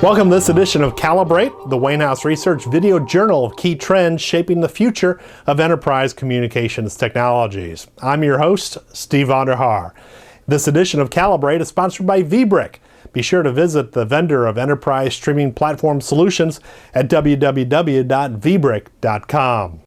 Welcome to this edition of Calibrate, the Wainhouse Research video journal of key trends shaping the future of enterprise communications technologies. I'm your host, Steve Vonder Haar. This edition of Calibrate is sponsored by vBrick. Be sure to visit the vendor of enterprise streaming platform solutions at www.vbrick.com.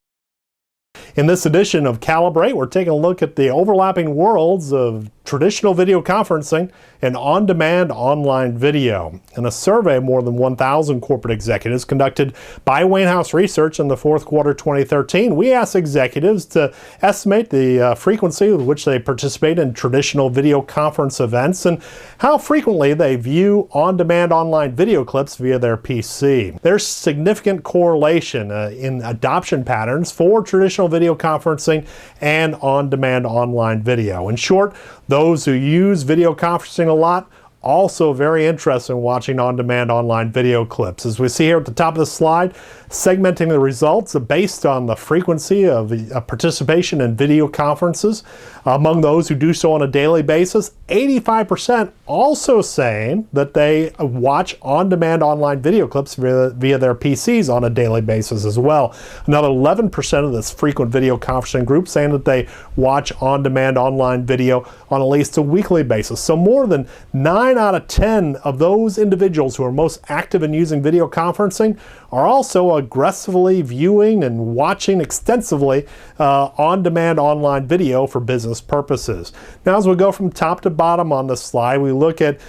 In this edition of Calibrate, we're taking a look at the overlapping worlds of traditional video conferencing and on-demand online video. In a survey of more than 1,000 corporate executives conducted by Wainhouse Research in the fourth quarter 2013, we asked executives to estimate the frequency with which they participate in traditional video conference events and how frequently they view on-demand online video clips via their PC. There's significant correlation in adoption patterns for traditional video conferencing and on-demand online video. In short, those who use video conferencing a lot also very interested in watching on-demand online video clips. As we see here at the top of the slide, segmenting the results based on the frequency of participation in video conferences. Among those who do so on a daily basis, 85% also saying that they watch on-demand online video clips via their PCs on a daily basis as well. Another 11% of this frequent video conferencing group saying that they watch on-demand online video on at least a weekly basis. So more than 9 out of 10 of those individuals who are most active in using video conferencing are also aggressively viewing and watching extensively on-demand online video for business purposes. Now, as we go from top to bottom on this slide, we look at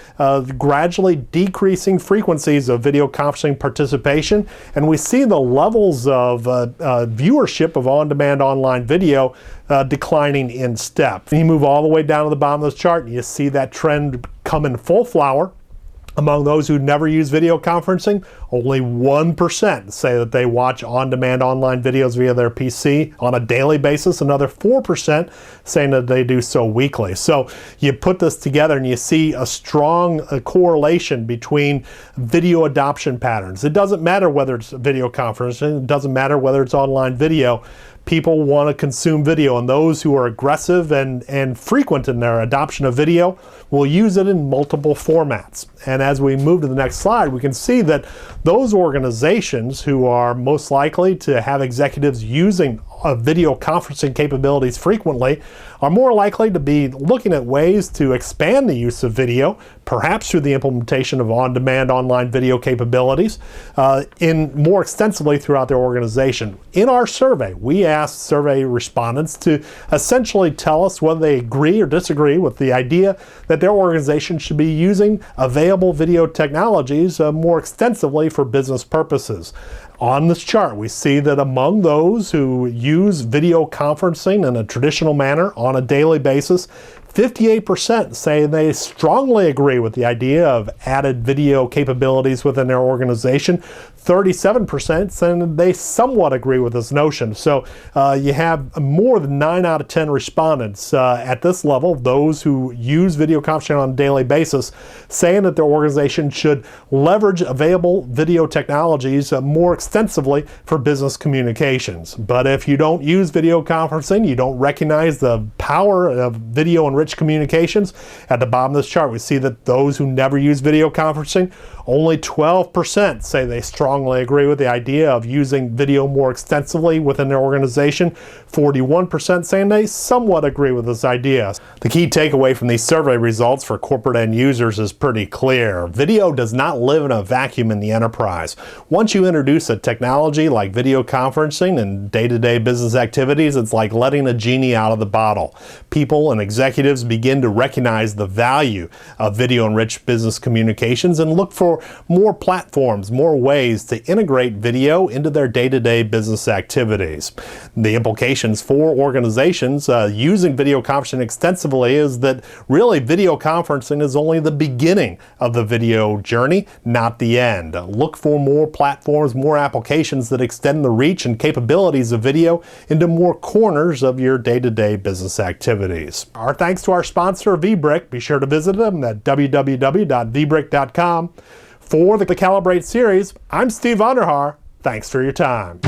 gradually decreasing frequencies of video conferencing participation, and we see the levels of viewership of on-demand online video declining in step. You move all the way down to the bottom of this chart and you see that trend come in full flower. Among those who never use video conferencing, only 1% say that they watch on-demand online videos via their PC on a daily basis. Another 4% saying that they do so weekly. So you put this together and you see a strong correlation between video adoption patterns. It doesn't matter whether it's video conferencing, it doesn't matter whether it's online video. People want to consume video, and those who are aggressive and frequent in their adoption of video will use it in multiple formats. And as we move to the next slide, we can see that those organizations who are most likely to have executives using video conferencing capabilities frequently are more likely to be looking at ways to expand the use of video, perhaps through the implementation of on-demand online video capabilities, more extensively throughout their organization. In our survey, we asked survey respondents to essentially tell us whether they agree or disagree with the idea that their organization should be using available video technologies more extensively for business purposes. On this chart, we see that among those who use video conferencing in a traditional manner on a daily basis, 58% say they strongly agree with the idea of added video capabilities within their organization. 37% saying they somewhat agree with this notion. So you have more than 9 out of 10 respondents at this level, those who use video conferencing on a daily basis, saying that their organization should leverage available video technologies more extensively for business communications. But if you don't use video conferencing, you don't recognize the power of video-enriched communications, at the bottom of this chart we see that those who never use video conferencing, only 12% say they strongly agree with the idea of using video more extensively within their organization. 41% saying they somewhat agree with this idea. The key takeaway from these survey results for corporate end users is pretty clear. Video does not live in a vacuum in the enterprise. Once you introduce a technology like video conferencing in day-to-day business activities, it's like letting a genie out of the bottle. People and executives begin to recognize the value of video-enriched business communications and look for more platforms, more ways to integrate video into their day-to-day business activities. The implications for organizations using video conferencing extensively is that really video conferencing is only the beginning of the video journey, not the end. Look for more platforms, more applications that extend the reach and capabilities of video into more corners of your day-to-day business activities. Our thanks to our sponsor, vBrick. Be sure to visit them at www.vbrick.com. For the Calibrate series, I'm Steve Vonder Haar. Thanks for your time.